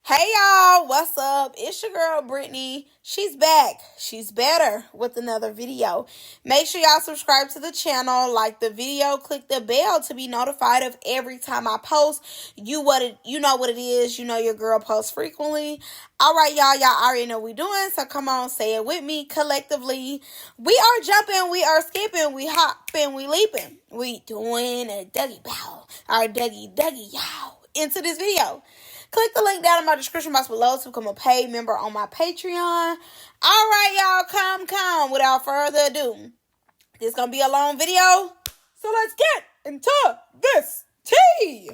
Hey y'all, what's up? It's your girl Brittany. She's back. She's better with another video. Make sure y'all subscribe to the channel, like the video, click the bell to be notified of every time I post. You know what it is. You know your girl posts frequently. All right, y'all already know what we're doing, so come on, say it with me collectively. We are jumping, we are skipping, we hopping, we leaping. We doing a Dougie bow. Our Dougie, y'all. Into this video. Click the link down in my description box below to become a paid member on my Patreon. All right, y'all, come. Without further ado, this is going to be a long video, so let's get into this tea.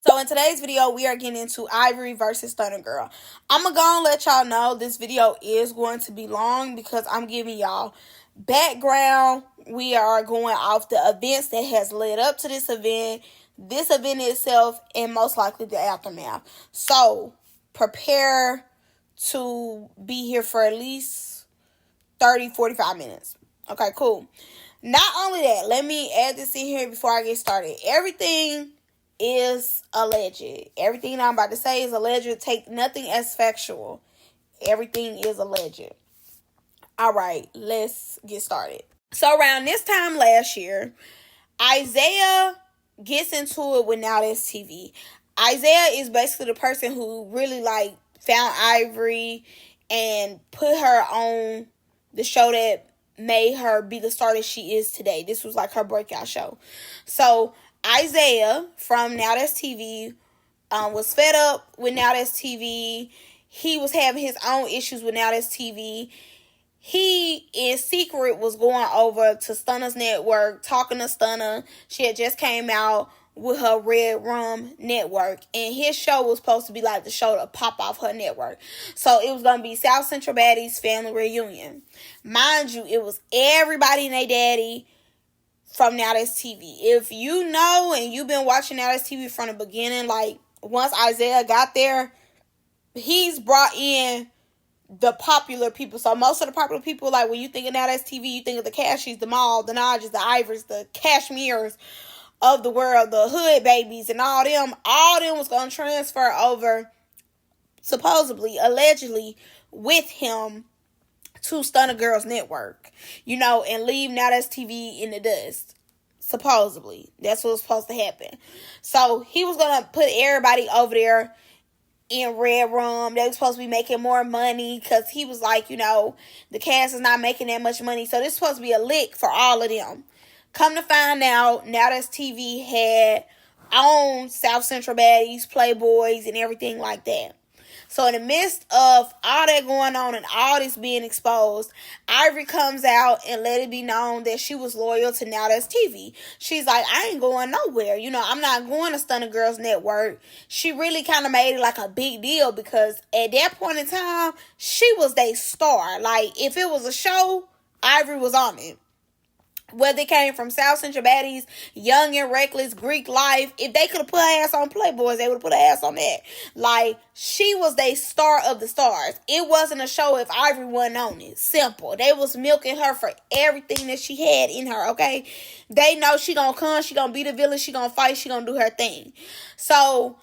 So in today's video, we are getting into Ivory versus Stunner Girl. I'm going to go and let y'all know this video is going to be long because I'm giving y'all background. We are going off the events that has led up to this event itself, and most likely the aftermath. So prepare to be here for at least 30-45 minutes. Okay, cool. Not only that, let me add this in here before I get started. Everything is alleged. Everything I'm about to say is alleged. Take nothing as factual. Everything is alleged. All right, let's get started. So around this time last year, Isaiah gets into it with Now That's TV. Isaiah is basically the person who really found Ivory and put her on the show that made her be the star that she is today. This was her breakout show. So Isaiah from Now That's TV was fed up with Now That's TV. He was having his own issues with Now That's TV. He, in secret, was going over to Stunner's network, talking to Stunner. She had just came out with her Red Rum network. And his show was supposed to be the show to pop off her network. So it was going to be South Central Baddies Family Reunion. Mind you, it was everybody and their daddy from Now That's TV. If you know and you've been watching Now That's TV from the beginning, once Isaiah got there, he's brought in the popular people. So most of the popular people, when you think of Now That's TV, you think of the Cashies, the Maul, the Najas, the Ivories, the Cashmeres of the world, the Hood Babies, and all them was going to transfer over, supposedly, allegedly, with him to Stunner Girls Network, and leave Now That's TV in the dust. Supposedly. That's what was supposed to happen. So he was going to put everybody over there in Red Rum. They were supposed to be making more money because he was the cast is not making that much money. So this is supposed to be a lick for all of them. Come to find out, Now That's TV had owned South Central Baddies, Playboys, and everything like that. So in the midst of all that going on and all this being exposed, Ivory comes out and let it be known that she was loyal to Now That's TV. She's like, I ain't going nowhere. I'm not going to Stunner Girls Network. She really kind of made it a big deal because at that point in time, she was their star. If it was a show, Ivory was on it. Whether it came from South Central Baddies, Young and Reckless, Greek Life, if they could have put her ass on Playboys, they would have put her ass on that. She was the star of the stars. It wasn't a show if Ivory wasn't on it. Simple. They was milking her for everything that she had in her, okay? They know she gonna come, she gonna be the villain, she gonna fight, she gonna do her thing. So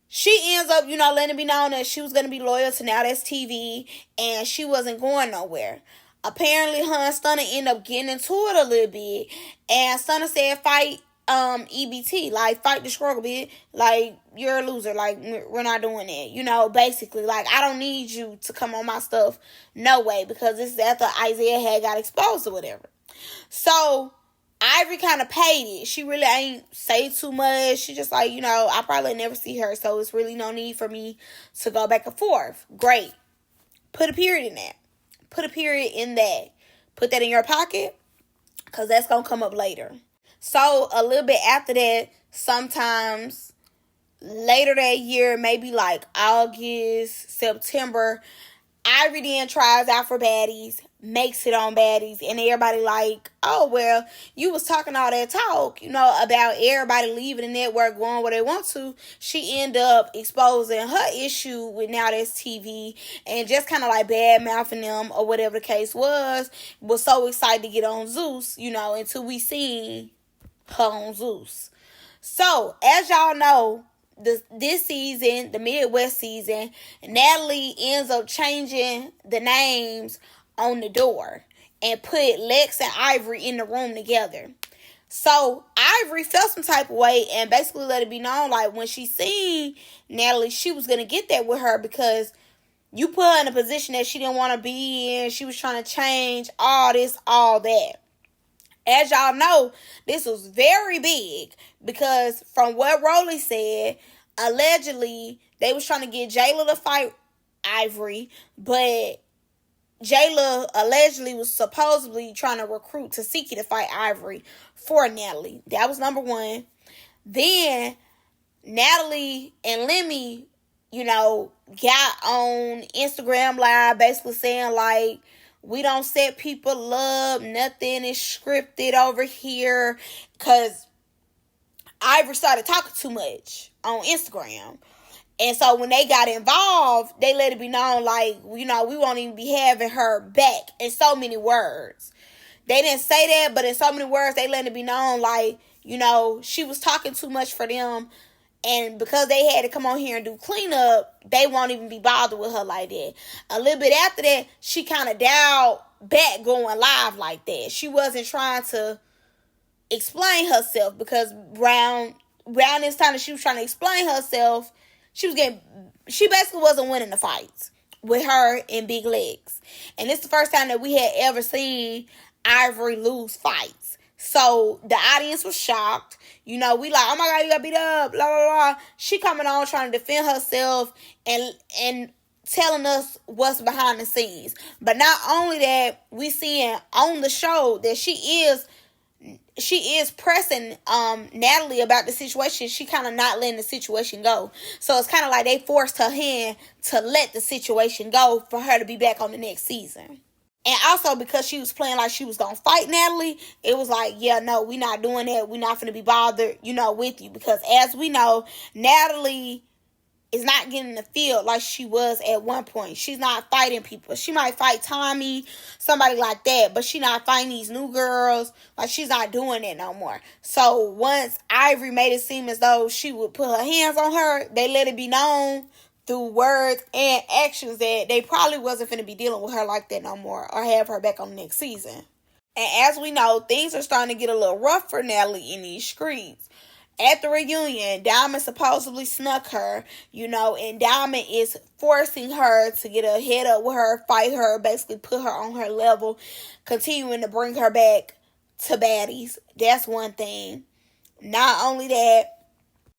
she ends up, letting it be known that she was gonna be loyal to Now That's TV, and she wasn't going nowhere. Apparently, her and Stunner end up getting into it a little bit. And Stunner said, fight EBT. Fight the struggle, bitch. You're a loser. We're not doing that. Basically, I don't need you to come on my stuff. No way. Because this is after Isaiah had got exposed or whatever. So, Ivory kind of paid it. She really ain't say too much. She just I probably never see her. So, it's really no need for me to go back and forth. Great. Put a period in that. Put a period in that. Put that in your pocket because that's going to come up later. So, a little bit after that, sometimes later that year, maybe August, September, Ivory then tries out for Baddies, makes it on Baddies, and everybody oh, well, you was talking all that talk, about everybody leaving the network, going where they want to. She ended up exposing her issue with Now That's TV and just kind of bad-mouthing them or whatever the case was so excited to get on Zeus, until we seen her on Zeus. So, as y'all know, this season, the Midwest season, Natalie ends up changing the names on the door and put Lex and Ivory in the room together. So Ivory felt some type of way and basically let it be known, like, when she seen Natalie, she was going to get that with her because you put her in a position that she didn't want to be in. She was trying to change all this, all that. As y'all know, this was very big because from what Rolly said, allegedly, they was trying to get Jayla to fight Ivory, but Jayla allegedly was supposedly trying to recruit Tasiki to fight Ivory for Natalie. That was number one. Then Natalie and Lemmy, got on Instagram Live basically saying, like, we don't set people up. Nothing is scripted over here. Because Ivory started talking too much on Instagram. And so when they got involved, they let it be known, like, we won't even be having her back in so many words. They didn't say that, but in so many words, they let it be known, like, she was talking too much for them. And because they had to come on here and do cleanup, they won't even be bothered with her like that. A little bit after that, she kind of dialed back going live like that. She wasn't trying to explain herself because around this time that she was trying to explain herself, she basically wasn't winning the fights with her and Big Legs. And it's the first time that we had ever seen Ivory lose fights. So the audience was shocked. We like, oh my God, you got beat up, blah, blah, blah. She coming on trying to defend herself and telling us what's behind the scenes. But not only that, we seeing on the show that she is pressing Natalie about the situation. She kind of not letting the situation go. So it's kind of like they forced her hand to let the situation go for her to be back on the next season. And also because she was playing like she was going to fight Natalie, it was like, yeah, no, we not doing that. We not going to be bothered, with you. Because as we know, Natalie is not getting the field like she was at one point. She's not fighting people. She might fight Tommy, somebody like that, but she not fighting these new girls. Like, she's not doing it no more. So once Ivory made it seem as though she would put her hands on her, they let it be known through words and actions that they probably wasn't going to be dealing with her like that no more or have her back on the next season. And as we know, things are starting to get a little rough for Natalie in these streets. At the reunion, Diamond supposedly snuck her, and Diamond is forcing her to get a head up with her, fight her, basically put her on her level, continuing to bring her back to Baddies. That's one thing. Not only that,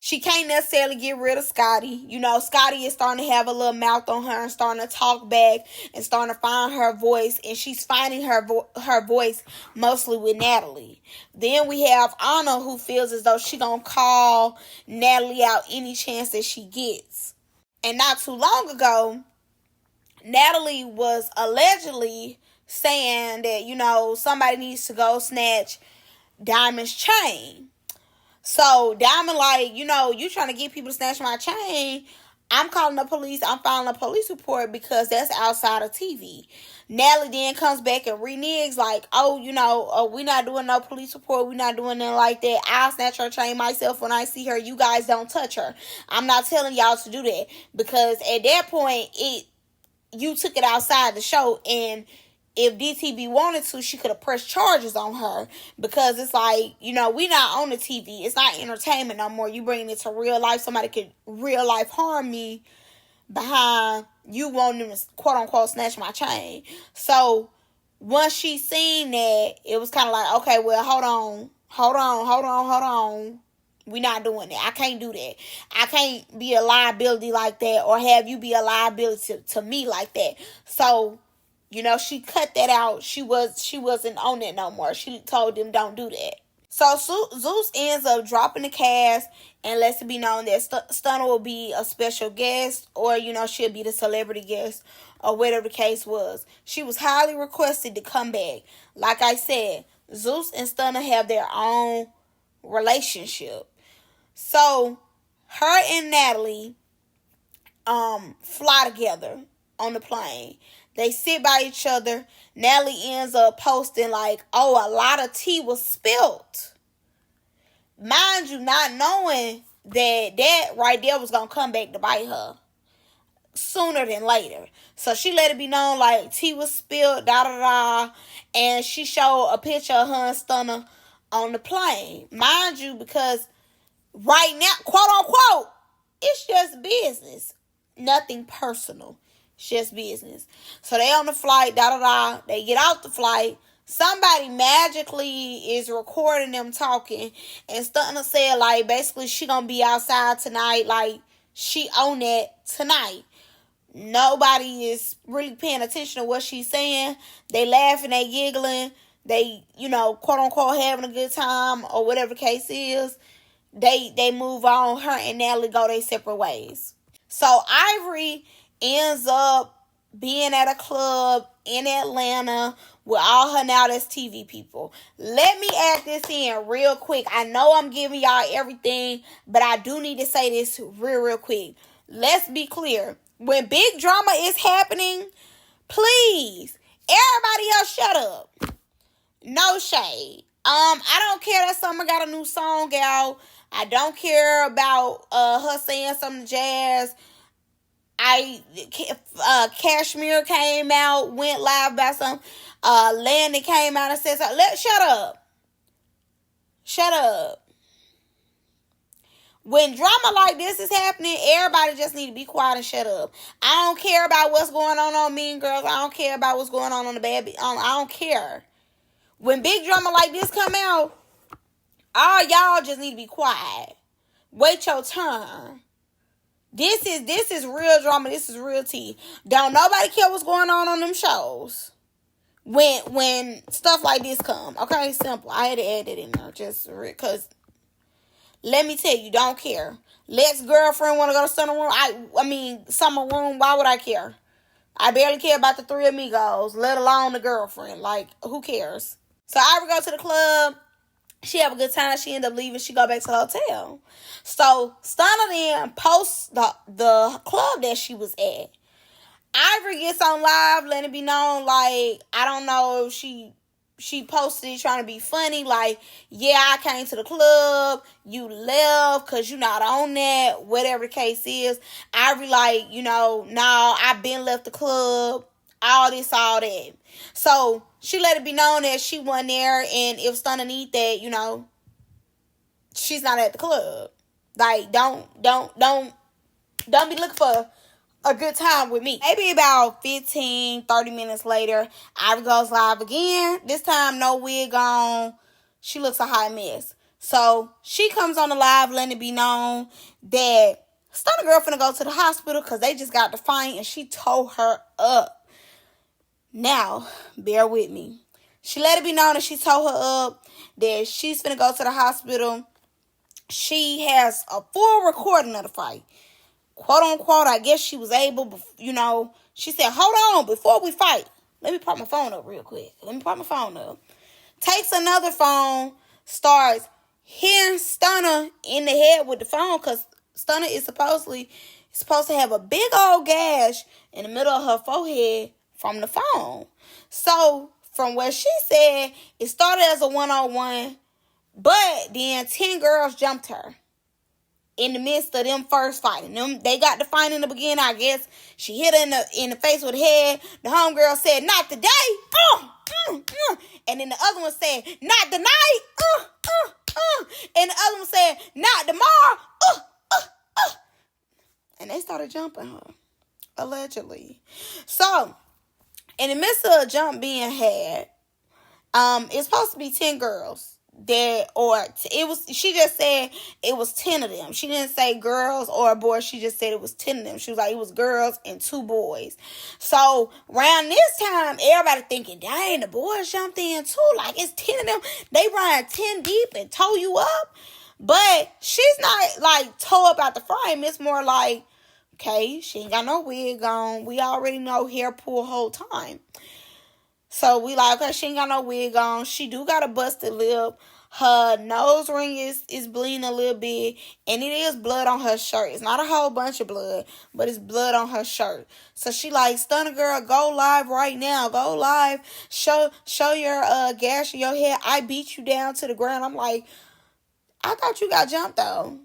she can't necessarily get rid of Scotty. Scotty is starting to have a little mouth on her and starting to talk back and starting to find her voice. And she's finding her voice mostly with Natalie. Then we have Anna, who feels as though she gonna call Natalie out any chance that she gets. And not too long ago, Natalie was allegedly saying that, somebody needs to go snatch Diamond's chain. So Diamond like, you trying to get people to snatch my chain. I'm calling the police. I'm filing a police report because that's outside of TV. Natalie then comes back and reneges like, we're not doing no police report. We're not doing nothing like that. I'll snatch her chain myself when I see her. You guys don't touch her. I'm not telling y'all to do that because at that point, you took it outside the show, and if DTB wanted to, she could have pressed charges on her because it's like, we not on the TV. It's not entertainment no more. You bringing it to real life. Somebody could real life harm me behind you wanting them to quote unquote snatch my chain. So once she seen that, it was kind of like, okay, well, hold on. We're not doing that. I can't do that. I can't be a liability like that or have you be a liability to me like that. So she cut that out. She wasn't on it no more. She told them don't do that. So Zeus ends up dropping the cast and lets it be known that Stunner will be a special guest or, she'll be the celebrity guest or whatever the case was. She was highly requested to come back. Like I said, Zeus and Stunner have their own relationship. So her and Natalie fly together on the plane. They sit by each other. Natalie ends up posting like, oh, a lot of tea was spilt. Mind you, not knowing that right there was going to come back to bite her sooner than later. So she let it be known like tea was spilled, da da da, and she showed a picture of her and Stunner on the plane. Mind you, because right now, quote unquote, it's just business. Nothing personal. It's just business. So they on the flight, da da da. They get out the flight. Somebody magically is recording them talking. And Stunner said, like, basically she gonna be outside tonight. Like, she on that tonight. Nobody is really paying attention to what she's saying. They laughing, they giggling. They, quote unquote, having a good time or whatever the case is. They move on. Her and Natalie go their separate ways. So Ivory ends up being at a club in Atlanta with all her Now That's TV people. Let me add this in real quick. I know I'm giving y'all everything, but I do need to say this real quick. Let's be clear. When big drama is happening, please, everybody else shut up. No shade. I don't care that Summer got a new song out. I don't care about her saying something jazz. Cashmere came out, went live about something. Landon came out and said something. Shut up. Shut up. When drama like this is happening, everybody just need to be quiet and shut up. I don't care about what's going on Mean Girls. I don't care about what's going on the Baddies. I don't care. When big drama like this come out, all y'all just need to be quiet. Wait your turn. This is real drama. This is real tea. Don't nobody care what's going on them shows. When stuff like this come. Okay, simple. I had to add it in there just because. Let me tell you, don't care. Lex girlfriend want to go to Summer room. Summer room. Why would I care? I barely care about the three amigos, let alone the girlfriend. Like, who cares? So Ivory go to the club. She have a good time. She end up leaving. She go back to the hotel. So Stunner then posts the club that she was at. Ivory gets on live, letting it be known, like, I don't know, she posted it trying to be funny, like, yeah, I came to the club, you left because you not on that, whatever the case is. Ivory like, nah, I been left the club, all this, all that. So she let it be known that she wasn't there, and if Stunner need that, she's not at the club. Like, don't be looking for a good time with me. Maybe about 15, 30 minutes later, Ivory goes live again. This time, no wig on. She looks a hot mess. So she comes on the live, letting it be known that Stunner girl finna go to the hospital because they just got to fight, and she tore her up. Now, bear with me. She let it be known that she tore her up, that she's finna go to the hospital. She has a full recording of the fight. Quote unquote, I guess she was able, she said, hold on, before we fight. Let me pop my phone up real quick. Takes another phone, starts hitting Stunner in the head with the phone, because Stunner is supposed to have a big old gash in the middle of her forehead from the phone. So, from what she said, it started as a one-on-one, but then 10 girls jumped her in the midst of them first fighting. They got the fight in the beginning, I guess. She hit her in the face with the head. The homegirl said, not today. And then the other one said, not tonight. And the other one said, not tomorrow. And they started jumping her, allegedly. So, in the midst of a jump being had, it's supposed to be 10 girls. She just said it was 10 of them. She didn't say girls or boys. She just said it was 10 of them. She was like, it was girls and 2 boys. So around this time, everybody thinking, dang, the boys jumped in too. Like, it's 10 of them. They run 10 deep and tow you up. But she's not like tow up out the frame. It's more like, okay, she ain't got no wig on. We already know hair pull whole time. So we like, okay, she ain't got no wig on. She do got a busted lip. Her nose ring is bleeding a little bit. And it is blood on her shirt. It's not a whole bunch of blood, but it's blood on her shirt. So she like, Stunner girl, go live right now. Go live. Show your gash in your head. I beat you down to the ground. I'm like, I thought you got jumped, though.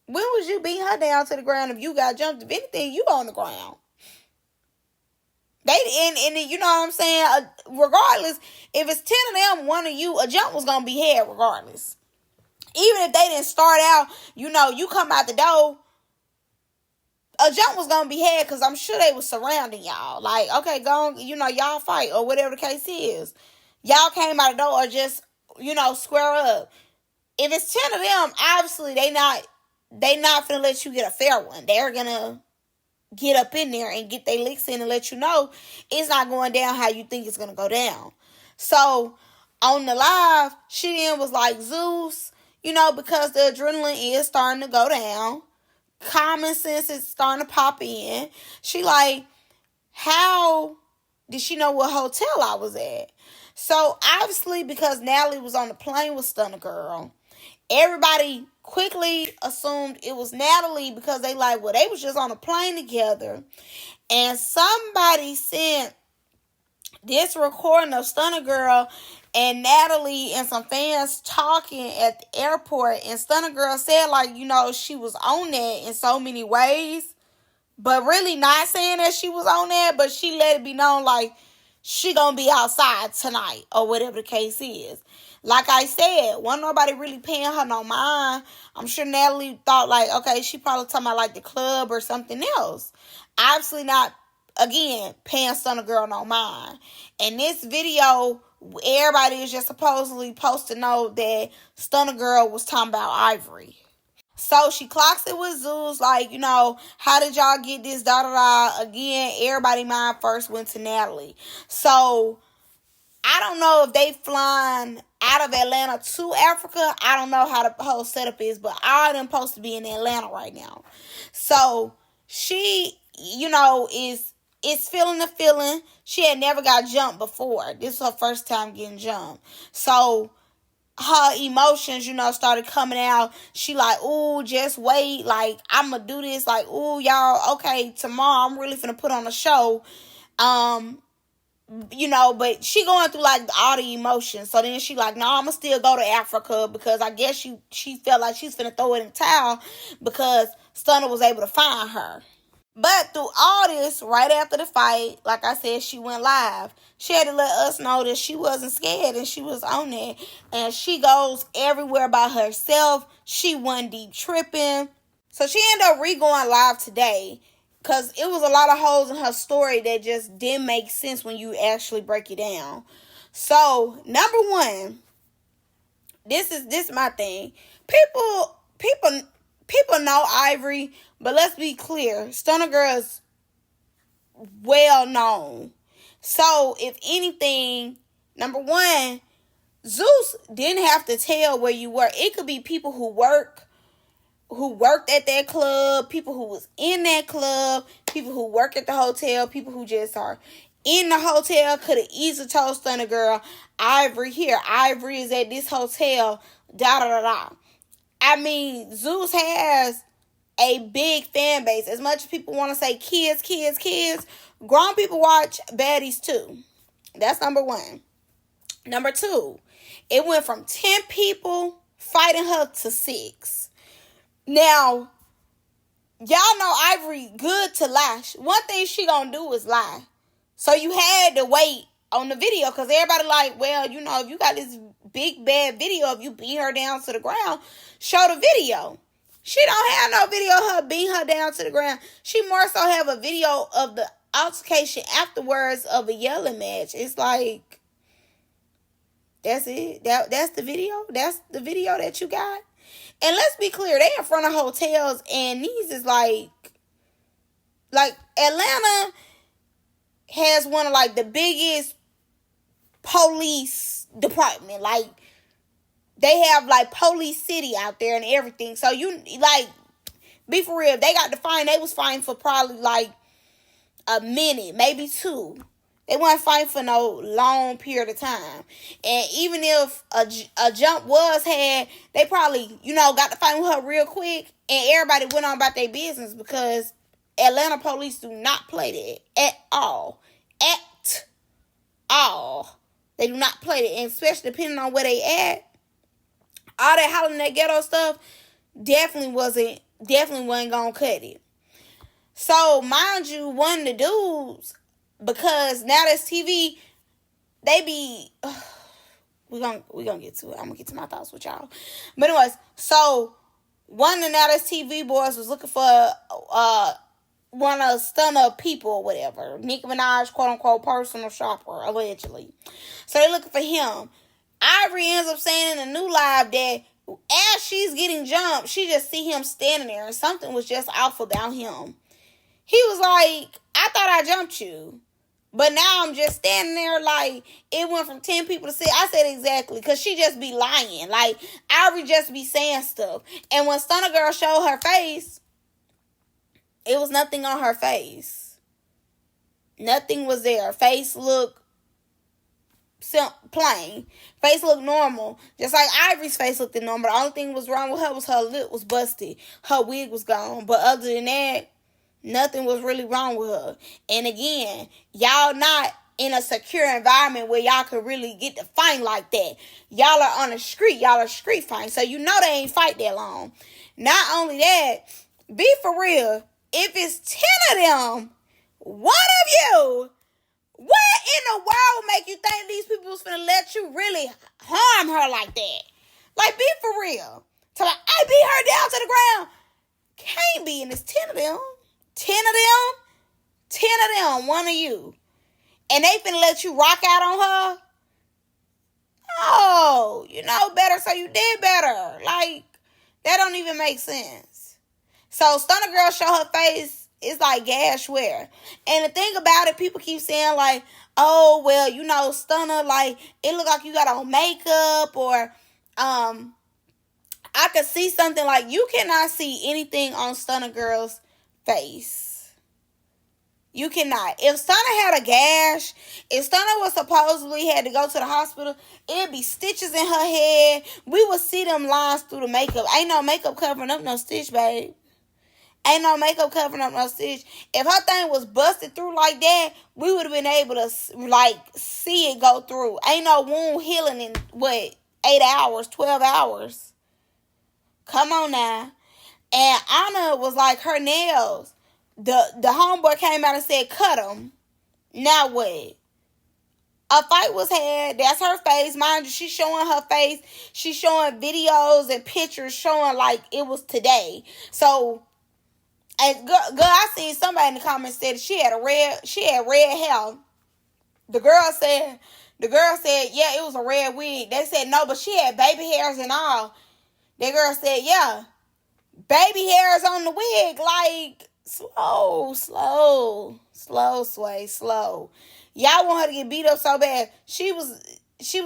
When was you beating her down to the ground if you got jumped? If anything, you on the ground. And you know what I'm saying? Regardless, if it's 10 of them, one of you, a jump was going to be had regardless. Even if they didn't start out, you know, you come out the door, a jump was going to be had because I'm sure they was surrounding y'all. Like, okay, go on, you know, y'all fight or whatever the case is. Y'all came out the door or just, you know, square up. If it's 10 of them, obviously they not finna let you get a fair one. They're gonna get up in there and get their licks in and let you know it's not going down how you think it's gonna go down. So on the live, she then was like, Zeus, you know, because the adrenaline is starting to go down, common sense is starting to pop in. She like, how did she know what hotel I was at? So obviously, because Natalie was on the plane with Stunner Girl, everybody quickly assumed it was Natalie because they like, well, they was just on a plane together. And somebody sent this recording of Stunner Girl and Natalie and some fans talking at the airport. And Stunner Girl said, like, you know, she was on that in so many ways. But really not saying that she was on that. But she let it be known, like, she gonna be outside tonight or whatever the case is. Like I said, wasn't nobody really paying her no mind. I'm sure Natalie thought like, okay, she probably talking about like the club or something else. Obviously not, again, paying Stunner Girl no mind. And this video, everybody is just supposedly supposed to know that Stunner Girl was talking about Ivory. So she clocks it with Zeus, like, you know, how did y'all get this, da-da-da. Again, everybody mind first went to Natalie. So I don't know if they flying out of Atlanta to Africa. I don't know how the whole setup is, but all of them supposed to be in Atlanta right now. So she, you know, is feeling the feeling. She had never got jumped before. This is her first time getting jumped. So her emotions, you know, started coming out. She like, ooh, just wait. Like, I'm going to do this. Like, ooh, y'all, okay, tomorrow I'm really finna put on a show. You know, but she going through like all the emotions. So then she like, no, I'm gonna still go to Africa because I guess she felt like she's finna throw it in the towel because Stunner was able to find her. But through all this, right after the fight, like I said, she went live. She had to let us know that she wasn't scared and she was on there. And she goes everywhere by herself. She wasn't deep tripping. So she ended up re-going live today because it was a lot of holes in her story that just didn't make sense when you actually break it down. So, number one, this is my thing. People know Ivory, but let's be clear. Stunner Girl is well known. So, if anything, number one, Zeus didn't have to tell where you were. It could be people who worked at that club, people who was in that club, people who work at the hotel, people who just are in the hotel could have easily told Stunner Girl, Ivory here. Ivory is at this hotel, da-da-da-da. I mean, Zeus has a big fan base. As much as people want to say kids, grown people watch Baddies too. That's number one. Number two, it went from 10 people fighting her to 6. Now, y'all know Ivory good to lie. One thing she gonna do is lie. So you had to wait on the video because everybody like, well, you know, if you got this big bad video of you beating her down to the ground, show the video. She don't have no video of her beating her down to the ground. She more so have a video of the altercation afterwards of a yelling match. It's like, that's it. That's the video. That's the video that you got. And let's be clear, they in front of hotels, and these is like Atlanta has one of like the biggest police department. Like, they have like police city out there and everything. So you like, be for real, they got to fine. They was fined for probably like a minute, maybe 2. They weren't fighting for no long period of time. And even if a jump was had, they probably, you know, got to fight with her real quick. And everybody went on about their business because Atlanta police do not play that at all. At all. They do not play that. And especially depending on where they at. All that hollering, that ghetto stuff, definitely wasn't gonna cut it. So, mind you, one of the dudes, because now that's TV, they be... We're gonna get to it. I'm gonna get to my thoughts with y'all. But anyways, so one of the Now That's TV boys was looking for one of the stunner people or whatever. Nicki Minaj, quote unquote, personal shopper, allegedly. So they looking for him. Ivory ends up saying in a new live that as she's getting jumped, she just see him standing there and something was just off about him. He was like, I thought I jumped you. But now I'm just standing there like it went from 10 people to 6. I said exactly, because she just be lying. Like, Ivory just be saying stuff. And when Stunner Girl showed her face, it was nothing on her face. Nothing was there. Face looked plain. Face looked normal. Just like Ivory's face looked normal. The only thing was wrong with her was her lip was busted. Her wig was gone. But other than that, nothing was really wrong with her. And again, y'all not in a secure environment where y'all could really get to fight like that. Y'all are on the street. Y'all are street fighting. So you know they ain't fight that long. Not only that, be for real. If it's 10 of them, one of you, what in the world make you think these people was finna let you really harm her like that? Like, be for real. So like, I beat her down to the ground. Can't be, and it's 10 of them. 10 of them? 10 of them, one of you. And they finna let you rock out on her? Oh, you know better, so you did better. Like, that don't even make sense. So, Stunner Girl show her face, it's like gas wear. And the thing about it, people keep saying like, oh, well, you know, Stunner, like, it look like you got on makeup, or, I could see something like, you cannot see anything on Stunner Girl's face. You cannot. If Stunner had a gash, if Stunner was supposedly had to go to the hospital, it'd be stitches in her head. We would see them lines through the makeup. Ain't no makeup covering up no stitch, babe. Ain't no makeup covering up no stitch. If her thing was busted through like that, we would have been able to, like, see it go through. Ain't no wound healing in, 8 hours, 12 hours. Come on now. And Anna was like, her nails. The homeboy came out and said, cut them. Now what? A fight was had. That's her face. Mind you, she's showing her face. She's showing videos and pictures showing like it was today. So, and girl, I seen somebody in the comments said she had red hair. The girl said, yeah, it was a red wig. They said, no, but she had baby hairs and all. The girl said, yeah, baby hairs on the wig. Like, slow, Sway, slow. Y'all want her to get beat up so bad. She was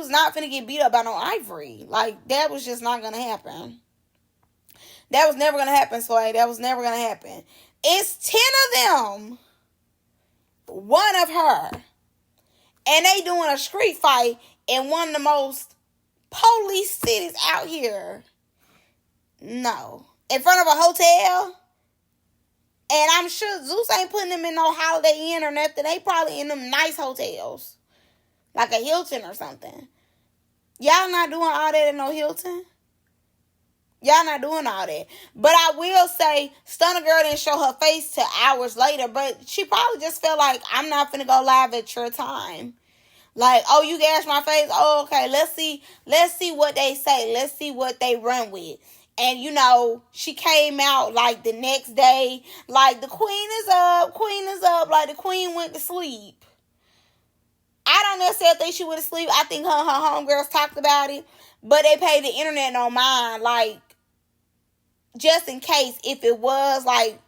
not finna get beat up by no Ivory. Like, that was just not gonna happen. That was never gonna happen, Sway. That was never gonna happen. It's 10 of them. One of her. And they doing a street fight in one of the most police cities out here. No. In front of a hotel. And I'm sure Zeus ain't putting them in no Holiday Inn or nothing. They probably in them nice hotels. Like a Hilton or something. Y'all not doing all that in no Hilton? Y'all not doing all that. But I will say, Stunner Girl didn't show her face till hours later. But she probably just felt like, I'm not finna go live at your time. Like, oh, you gashed my face? Oh, okay, let's see what they say. Let's see what they run with. And, you know, she came out, like, the next day, like, the queen is up, like, the queen went to sleep. I don't necessarily think she went to sleep. I think her and her homegirls talked about it. But they paid the internet no mind, like, just in case if it was, like,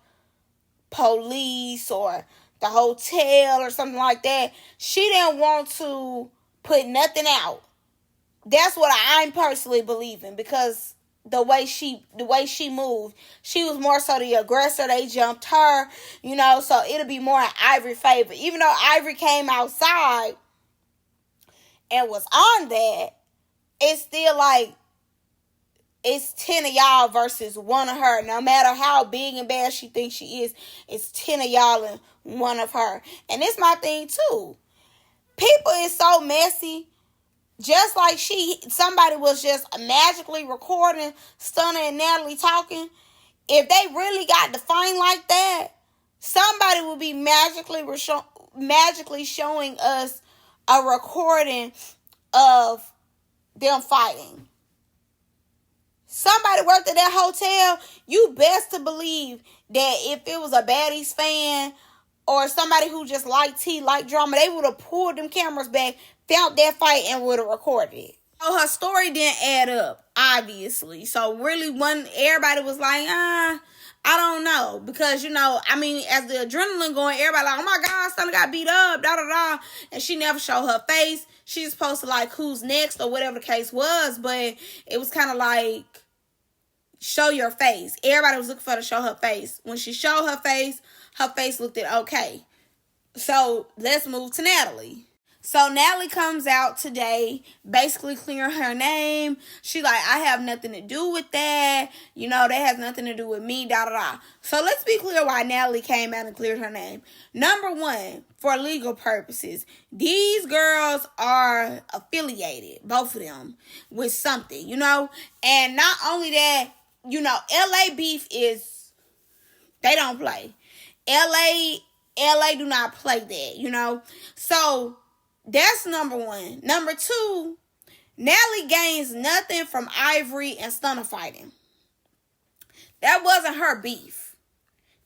police or the hotel or something like that. She didn't want to put nothing out. That's what I'm personally believing, because the way she moved, she was more so the aggressor. They jumped her, you know, so it'll be more in Ivory's favor. Even though Ivory came outside and was on that, it's still like, it's 10 of y'all versus one of her. No matter how big and bad she thinks she is, it's 10 of y'all and one of her. And it's my thing too. People is so messy. Just like somebody was just magically recording Stunner and Natalie talking. If they really got defined like that, somebody would be magically showing us a recording of them fighting. Somebody worked at that hotel. You best to believe that if it was a Baddies fan or somebody who just liked tea, liked drama, they would have pulled them cameras back, found that fight, and would have recorded it. So her story didn't add up, obviously. So really, everybody was like, I don't know. Because, I mean, as the adrenaline going, everybody like, oh my God, Stunner got beat up, da-da-da. And she never showed her face. She just posted like, who's next or whatever the case was. But it was kind of like, show your face. Everybody was looking for her to show her face. When she showed her face looked at okay. So let's move to Natalie. So Natalie comes out today, basically clearing her name. She like, I have nothing to do with that. That has nothing to do with me, da-da-da. So let's be clear why Natalie came out and cleared her name. Number one, for legal purposes, these girls are affiliated, both of them, with something, And not only that, LA beef is, they don't play. LA do not play that, So that's number one. Number two, Natalie gains nothing from Ivory and Stunner fighting. That wasn't her beef.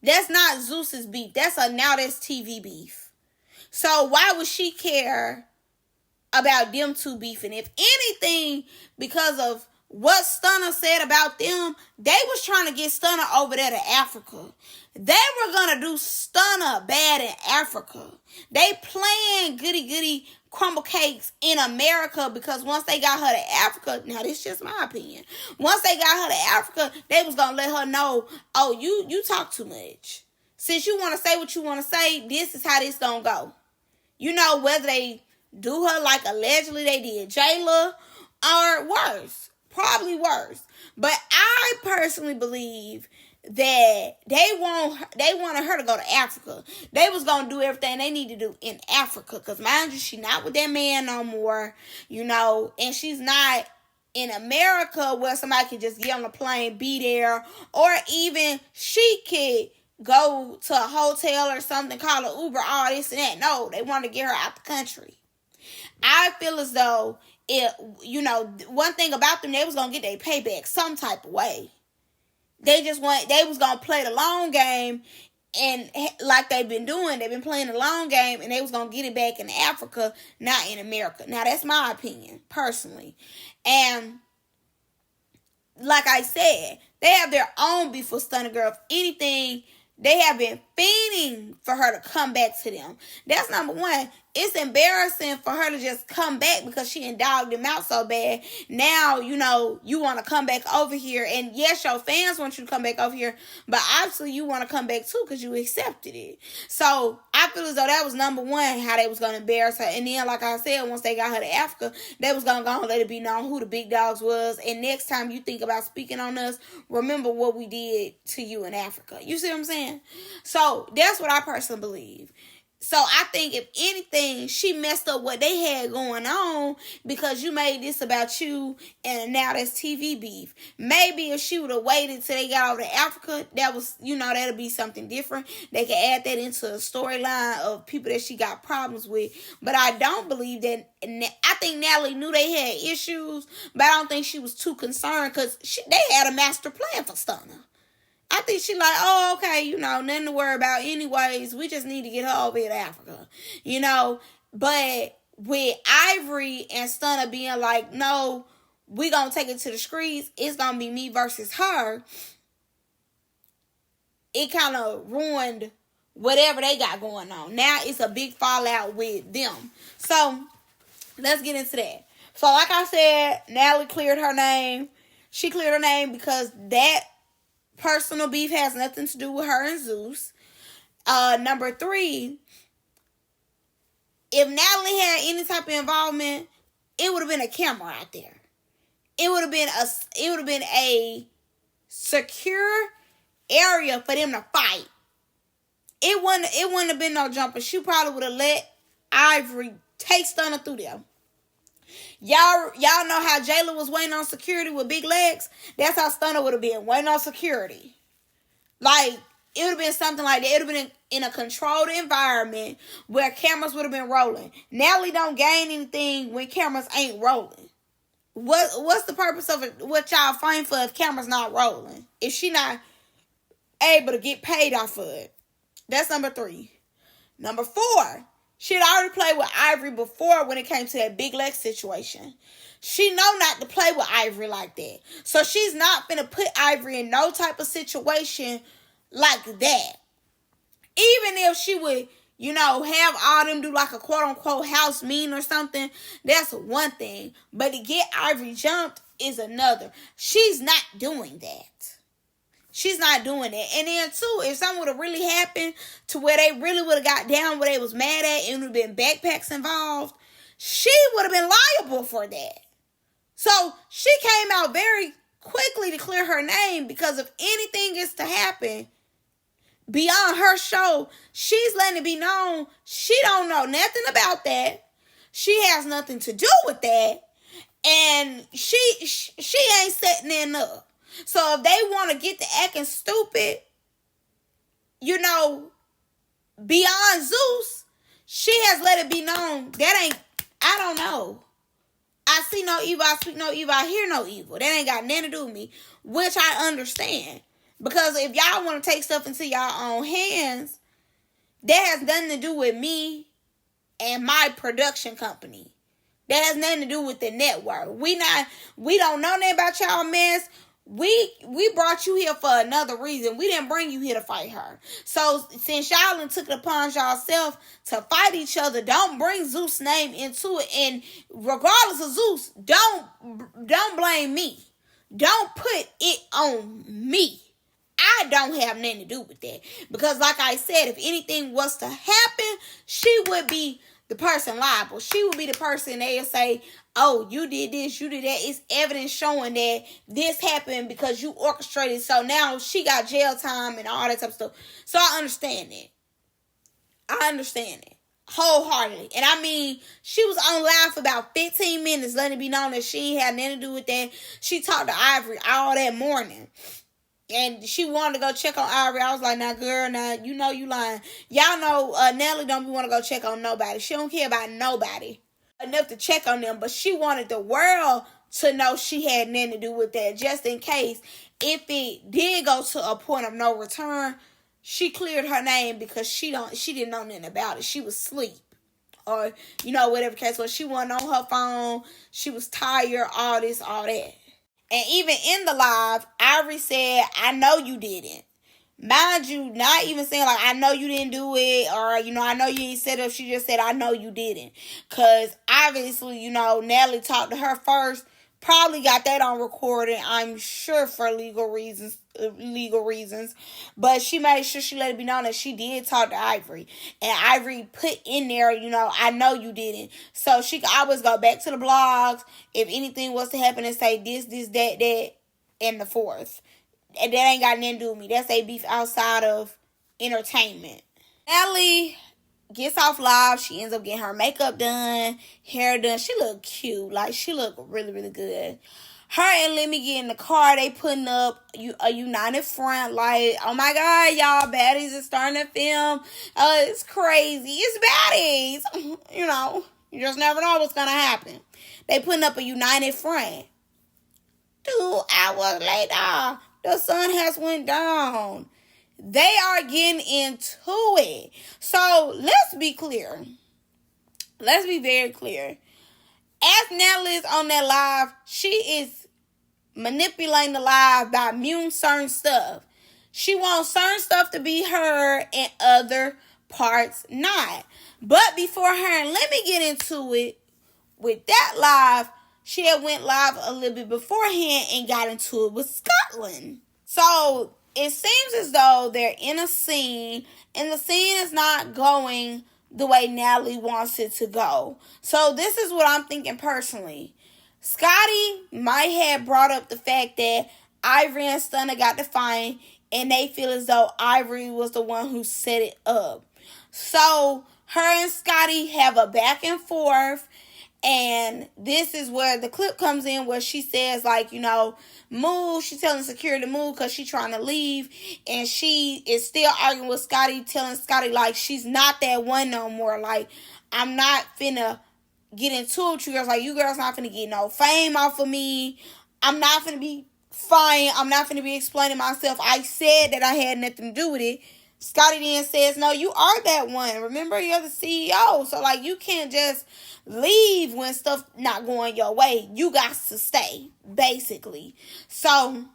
That's not Zeus's beef. That's TV beef. So why would she care about them two beefing? If anything, because of what Stunner said about them, they was trying to get Stunner over there to Africa. They were going to do Stunner bad in Africa. They playing goody crumble cakes in America because once they got her to Africa, now this is just my opinion, once they got her to Africa, they was going to let her know, oh, you talk too much. Since you want to say what you want to say, this is how this going to go. Whether they do her like allegedly they did Jayla or worse. Probably worse. But I personally believe that they wanted her to go to Africa. They was going to do everything they need to do in Africa. Because mind you, she not with that man no more. And she's not in America where somebody can just get on a plane, be there. Or even she could go to a hotel or something, call an Uber, all this and that. No, they want to get her out the country. I feel as though one thing about them, they was going to get their payback some type of way. They was going to play the long game, and like they've been doing, they've been playing the long game, and they was going to get it back in Africa, not in America. Now, that's my opinion, personally. And like I said, they have their own beef with Stunner Girl. If anything, they have been fiending for her to come back to them. That's number one. It's embarrassing for her to just come back because she done dogged them out so bad. Now, you want to come back over here. And yes, your fans want you to come back over here. But obviously, you want to come back too because you accepted it. So, I feel as though that was number one, how they was going to embarrass her. And then, like I said, once they got her to Africa, they was going to go and let it be known who the big dogs was. And next time you think about speaking on us, remember what we did to you in Africa. You see what I'm saying? So, that's what I personally believe. So I think if anything, she messed up what they had going on because you made this about you and now that's TV beef. Maybe if she would have waited till they got over to Africa, that was, that'll be something different. They could add that into a storyline of people that she got problems with. But I don't believe that. I think Natalie knew they had issues, but I don't think she was too concerned because they had a master plan for Stunner. I think she like, oh, okay, nothing to worry about anyways. We just need to get her over here to Africa, But with Ivory and Stunner being like, no, we going to take it to the streets. It's going to be me versus her. It kind of ruined whatever they got going on. Now it's a big fallout with them. So let's get into that. So like I said, Natalie cleared her name. She cleared her name because that personal beef has nothing to do with her and Zeus. Number three, if Natalie had any type of involvement, it would have been a camera out there. It would have been a secure area for them to fight. It wouldn't have been no jumper. She probably would have let Ivory take Stunner through there. Y'all know how Jayla was waiting on security with big legs? That's how Stunner would have been, waiting on security. Like, it would have been something like that. It would have been in a controlled environment where cameras would have been rolling. Natalie don't gain anything when cameras ain't rolling. What's the purpose of it? What y'all find for if cameras not rolling? If she not able to get paid off of it? That's number 3. Number 4, she had already played with Ivory before when it came to that big leg situation. She know not to play with Ivory like that. So she's not finna put Ivory in no type of situation like that. Even if she would, have all them do like a quote-unquote house meeting or something, that's one thing. But to get Ivory jumped is another. She's not doing that. She's not doing that. And then, too, if something would have really happened to where they really would have got down where they was mad at and would have been backpacks involved, she would have been liable for that. So she came out very quickly to clear her name, because if anything is to happen beyond her show, she's letting it be known she don't know nothing about that. She has nothing to do with that. And she ain't setting it up. So if they want to get to acting stupid, beyond Zeus, she has let it be known that ain't, I don't know. I see no evil, I speak no evil, I hear no evil. That ain't got nothing to do with me, which I understand. Because if y'all want to take stuff into y'all own hands, that has nothing to do with me and my production company. That has nothing to do with the network. We don't know nothing about y'all mess. We brought you here for another reason. We didn't bring you here to fight her. So since y'all took it upon y'allself to fight each other, don't bring Zeus' name into it. And regardless of Zeus, don't blame me. Don't put it on me. I don't have nothing to do with that. Because like I said, if anything was to happen, she would be the person liable. She would be the person they'll say, oh, you did this, you did that. It's evidence showing that this happened because you orchestrated. So now she got jail time and all that type of stuff. So I understand it. Wholeheartedly. And I mean, she was on live for about 15 minutes, letting it be known that she ain't had nothing to do with that. She talked to Ivory all that morning. And she wanted to go check on Ivory. I was like, nah, girl, nah, you know you lying. Y'all know Natalie don't want to go check on nobody. She don't care about nobody enough to check on them. But she wanted the world to know she had nothing to do with that. Just in case, if it did go to a point of no return, she cleared her name because she didn't know nothing about it. She was asleep. Or, whatever case was. She wasn't on her phone. She was tired, all this, all that. And even in the live, Ivory said, I know you didn't. Mind you, not even saying like, I know you didn't do it. Or, I know you ain't set up. She just said, I know you didn't. Because obviously, Natalie talked to her first. Probably got that on recording, I'm sure, for legal reasons. But she made sure she let it be known that she did talk to Ivory. And Ivory put in there, I know you didn't. So she could always go back to the blogs if anything was to happen and say this, that, and the fourth. And that ain't got nothing to do with me. That's a beef outside of entertainment. Natalie gets off live. She ends up getting her makeup done, hair done. She look cute. Like, she look really, really good. Her and Lemmy get in the car. They putting up a united front. Like, oh my God, y'all, Baddies is starting to film. It's crazy. It's Baddies. You just never know what's going to happen. They putting up a united front. 2 hours later, the sun has went down. They are getting into it. So let's be clear. Let's be very clear. As Natalie is on that live, she is manipulating the live by muting certain stuff. She wants certain stuff to be heard and other parts not. But before her and Lemmy get into it with that live, she had went live a little bit beforehand and got into it with Scotland. So it seems as though they're in a scene, and the scene is not going the way Natalie wants it to go. So this is what I'm thinking personally. Scotty might have brought up the fact that Ivory and Stunner got to fight, and they feel as though Ivory was the one who set it up. So her and Scotty have a back and forth, And this is where the clip comes in where she says, like, you know, move. She's telling security to move because she's trying to leave. And she is still arguing with Scotty, telling Scotty, like, she's not that one no more. Like, I'm not finna get into it with you girls. Like, you girls not finna get no fame off of me. I'm not finna be fine. I'm not finna be explaining myself. I said that I had nothing to do with it. Scotty then says, no, you are that one. Remember, you're the CEO. So, like, you can't just leave when stuff not going your way. You got to stay, basically. So,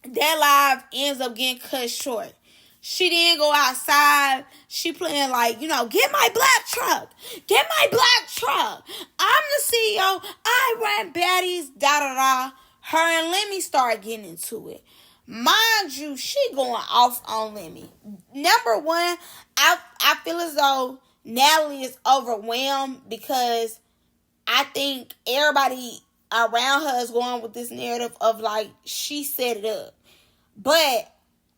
that live ends up getting cut short. She didn't go outside. She playing like, you know, get my black truck. Get my black truck. I'm the CEO. I ran Baddies, da-da-da. Her and Lemmy start getting into it. Mind you, she going off on Lemmy. Number one, I feel as though Natalie is overwhelmed because I think everybody around her is going with this narrative of like she set it up. But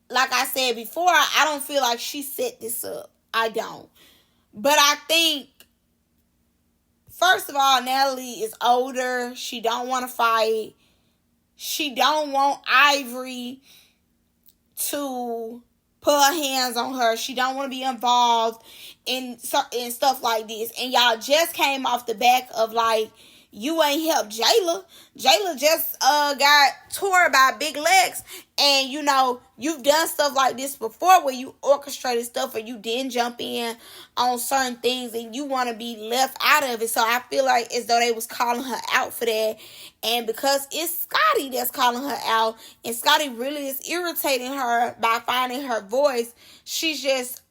like I said before, I don't feel like she set this up. I don't. But I think, first of all, Natalie is older. She don't want to fight. She don't want Ivory to put her hands on her. She don't want to be involved in stuff like this. And y'all just came off the back of like, you ain't helped Jayla. Jayla just got tore by Big Lex. And, you know, you've done stuff like this before where you orchestrated stuff or you didn't jump in on certain things and you want to be left out of it. So I feel like as though they was calling her out for that. And because it's Scotty that's calling her out and Scotty really is irritating her by finding her voice, she's just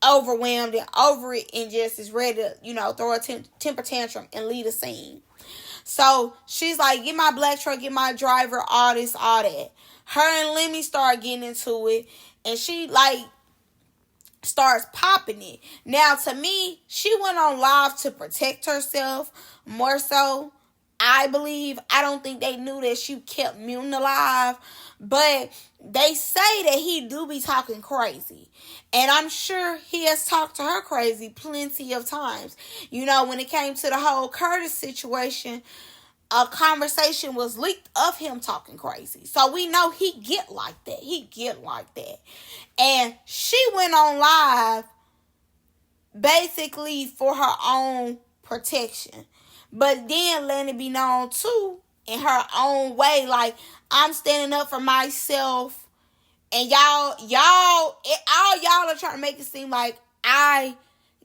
overwhelmed and over it and just is ready to, you know, throw a temper tantrum and lead a scene. So she's like, get my black truck, get my driver, all this, all that. Her and Lemmy start getting into it. And she, like, starts popping it. Now, to me, she went on live to protect herself more so. I believe. I don't think they knew that she kept Mutant alive. But they say that he do be talking crazy. And I'm sure he has talked to her crazy plenty of times. You know, when it came to the whole Curtis situation, a conversation was leaked of him talking crazy. So we know he get like that. He get like that. And she went on live basically for her own protection. But then letting it be known too in her own way. Like, I'm standing up for myself. And all y'all are trying to make it seem like I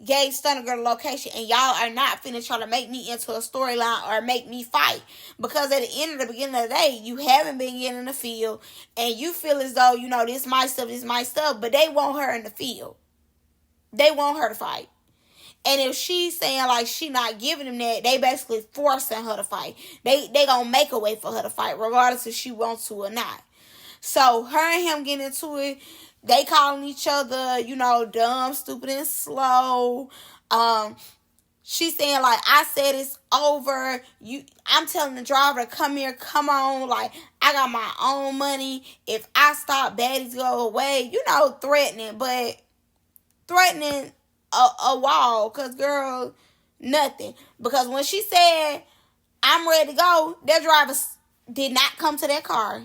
gave Stunner Girl the location and y'all are not finna try to make me into a storyline or make me fight. Because at the end of the beginning of the day, you haven't been getting in the field and you feel as though, you know, this my stuff, but they want her in the field. They want her to fight. And if she's saying like she not giving them that, they basically forcing her to fight. They gonna make a way for her to fight, regardless if she wants to or not. So her and him getting into it, they calling each other, you know, dumb, stupid, and slow. She's saying like, I said it's over. I'm telling the driver to come here, come on. Like, I got my own money. If I stop, Baddies go away. You know, threatening, but threatening a wall. Because, girl, nothing. Because when she said, I'm ready to go, that driver did not come to that car.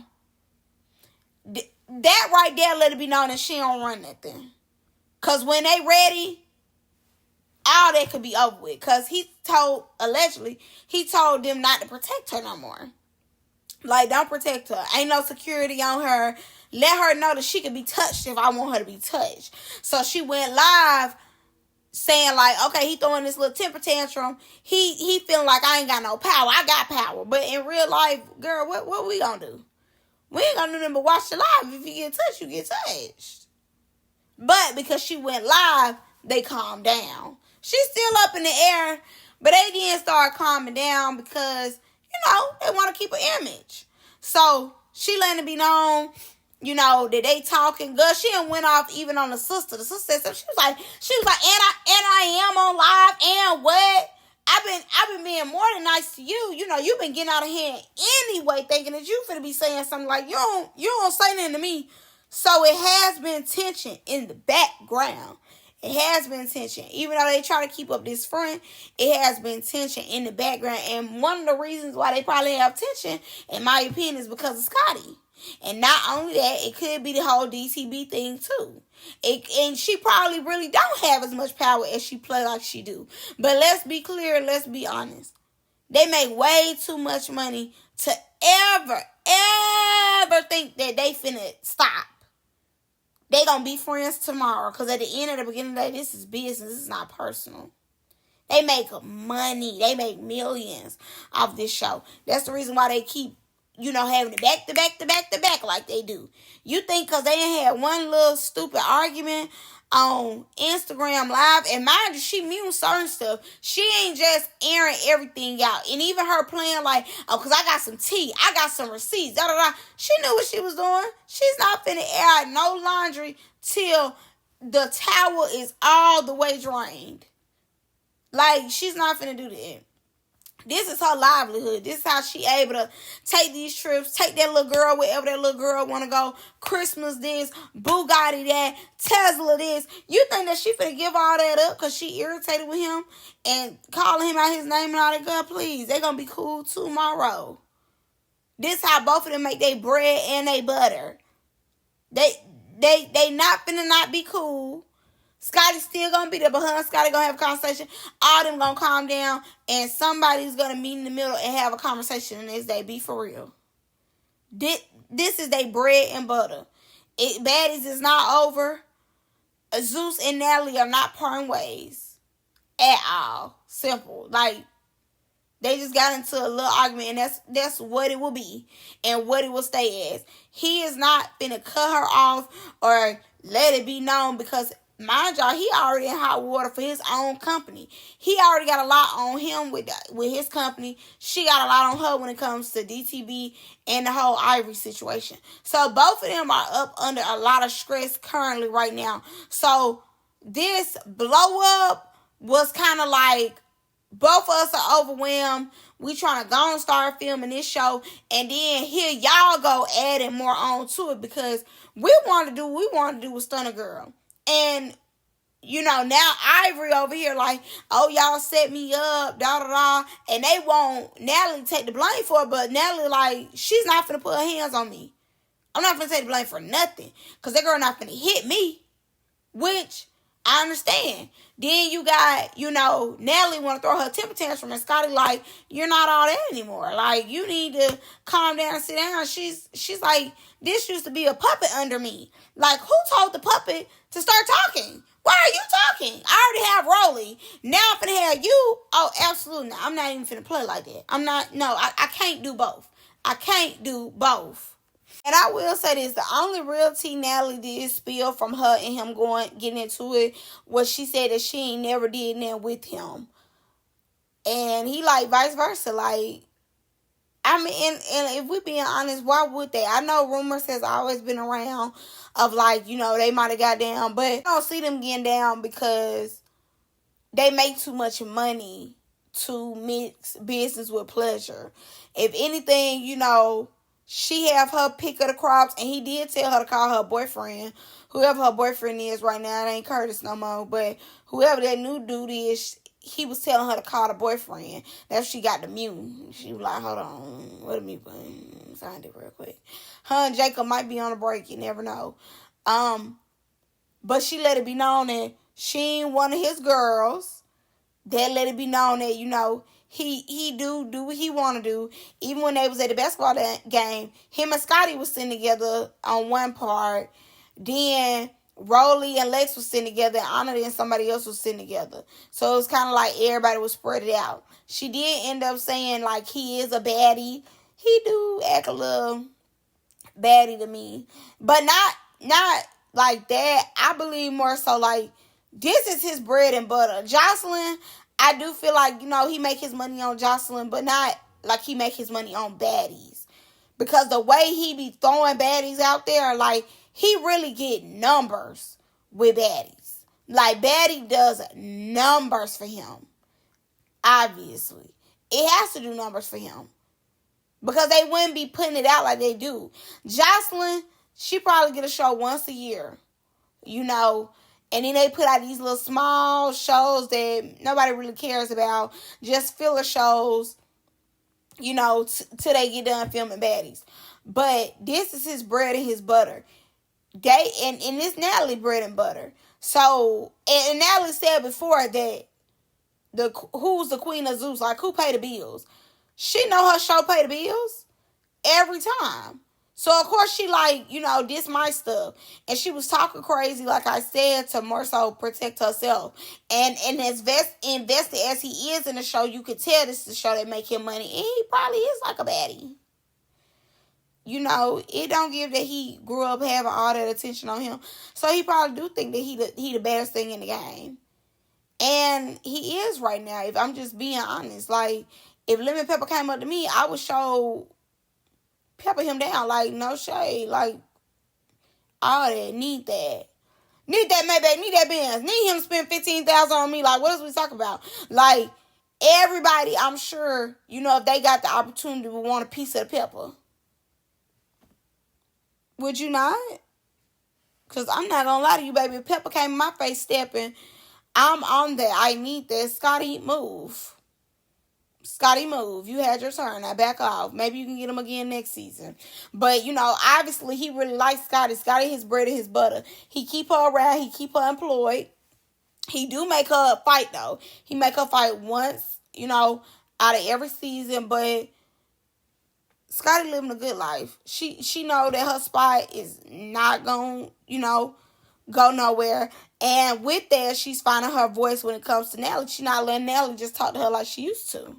That right there let it be known that she don't run nothing. Because when they ready, all that could be over with. Because allegedly, he told them not to protect her no more. Like, don't protect her. Ain't no security on her. Let her know that she can be touched if I want her to be touched. So she went live saying like, okay, he throwing this little temper tantrum. He feeling like I ain't got no power. I got power. But in real life, girl, what we gonna do? We ain't gonna do nothing but watch the live. If you get touched, you get touched. But because she went live, they calmed down. She's still up in the air, but they didn't start calming down because, you know, they want to keep an image. So she letting it be known, you know, that they talking. Girl, she done went off even on the sister. The sister said something. She was like, and I am on live, and what? I've been being more than nice to you. You know, you've been getting out of hand anyway, thinking that you finna be saying something like, you don't say nothing to me. So it has been tension in the background. It has been tension. Even though they try to keep up this front, it has been tension in the background. And one of the reasons why they probably have tension, in my opinion, is because of Scotty. And not only that, it could be the whole DTB thing too. And she probably really don't have as much power as she play like she do. But let's be clear, let's be honest. They make way too much money to ever think that they finna stop. They gonna be friends tomorrow. Because at the end of the beginning of the day, this is business. This is not personal. They make money. They make millions off this show. That's the reason why they keep, having it back to back like they do. You think because they ain't had one little stupid argument on Instagram Live, and mind you, she mute certain stuff. She ain't just airing everything out. And even her playing like, oh, because I got some tea, I got some receipts, da da da. She knew what she was doing. She's not finna air out no laundry till the towel is all the way drained. Like, she's not finna do that. This is her livelihood. This is how she able to take these trips, take that little girl wherever that little girl want to go. Christmas this, Bugatti that, Tesla this. You think that she finna give all that up because she irritated with him and calling him out his name and all that? Girl, please. They gonna be cool tomorrow. This how both of them make their bread and their butter. They not finna not be cool. Scotty's still gonna be there, but her and Scotty gonna have a conversation. All them gonna calm down, and somebody's gonna meet in the middle and have a conversation the next day. Be for real. This is their bread and butter. Baddies is not over. Zeus and Natalie are not parting ways at all. Simple. Like, they just got into a little argument, and that's what it will be and what it will stay as. He is not finna cut her off or let it be known, because mind y'all, he already in hot water for his own company. He already got a lot on him with his company. She got a lot on her when it comes to DTB and the whole Ivory situation. So both of them are up under a lot of stress currently right now. So this blow up was kind of like, both of us are overwhelmed. We trying to go and start filming this show, and then here y'all go adding more on to it, because we want to do with Stunner Girl. And, now Ivory over here like, oh, y'all set me up, da, da, da. And they want Natalie to take the blame for it. But Natalie, like, she's not finna put her hands on me. I'm not finna take the blame for nothing. Because that girl not finna hit me. Which, I understand. Then you got, Natalie want to throw her temper tantrum. And Scotty like, you're not all that anymore. Like, you need to calm down and sit down. She's like, this used to be a puppet under me. Like, who told the puppet to start talking? Why are you talking? I already have Rolly. Now I'm finna have you. Oh, absolutely not. I'm not even finna play like that. I can't do both. I can't do both. And I will say this, the only real tea Natalie did spill from her and him getting into it was she said that she ain't never did that with him. And he like vice versa. Like, I mean, and if we're being honest, why would they? I know rumors has always been around of like, they might have got down, but I don't see them getting down because they make too much money to mix business with pleasure. If anything, she have her pick of the crops, and he did tell her to call her boyfriend, whoever her boyfriend is right now. It ain't Curtis no more, but whoever that new dude is, he was telling her to call the boyfriend. That's she got the mute. She was like, hold on, what a mute button? Find it real quick. Her and Jacob might be on a break, you never know. But she let it be known that she ain't one of his girls. That let it be known that, he do what he want to do. Even when they was at the basketball game, him and Scotty was sitting together on one part. Then Rolly and Lex was sitting together, and Anna and somebody else was sitting together. So it was kind of like everybody was spread it out. She did end up saying, like, he is a baddie. He do act a little baddie to me. But not like that. I believe more so like, this is his bread and butter. Jocelyn, I do feel like, he make his money on Jocelyn, but not like he make his money on baddies. Because the way he be throwing baddies out there, like, he really get numbers with baddies. Like, baddie does numbers for him. Obviously. It has to do numbers for him. Because they wouldn't be putting it out like they do. Jocelyn, she probably get a show once a year. And then they put out these little small shows that nobody really cares about, just filler shows, you know, till they get done filming Baddies. But this is his bread and his butter. And this Natalie bread and butter. So, and Natalie said before that who's the queen of Zeus, like who pay the bills? She know her show pay the bills every time. So of course she like, you know, this my stuff. And she was talking crazy, like I said, to more so protect herself. And as invested as he is in the show, you could tell this is a show that make him money. And he probably is like a baddie. You know, it don't give that he grew up having all that attention on him. So he probably do think that he the baddest thing in the game. And he is right now, if I'm just being honest. Like, if Lemon Pepper came up to me, I would show pepper him down. Like, no shade. Like, all that. Need that. Need that Maybach. Need that Benz. Need him to spend $15,000 on me. Like, what is we talking about? Like, everybody, I'm sure, you know, if they got the opportunity, would want a piece of the pepper. Would you not? Because I'm not going to lie to you, baby. If Pepper came in my face stepping, I'm on that. I need that. Scotty, move. Scotty, move. You had your turn. Now back off. Maybe you can get him again next season. But, you know, obviously he really likes Scotty. Scotty, his bread and his butter. He keep her around. He keep her employed. He do make her fight, though. He make her fight once, you know, out of every season. But Scotty living a good life. She know that her spot is not going, you know, go nowhere. And with that, she's finding her voice when it comes to Natalie. She's not letting Natalie just talk to her like she used to.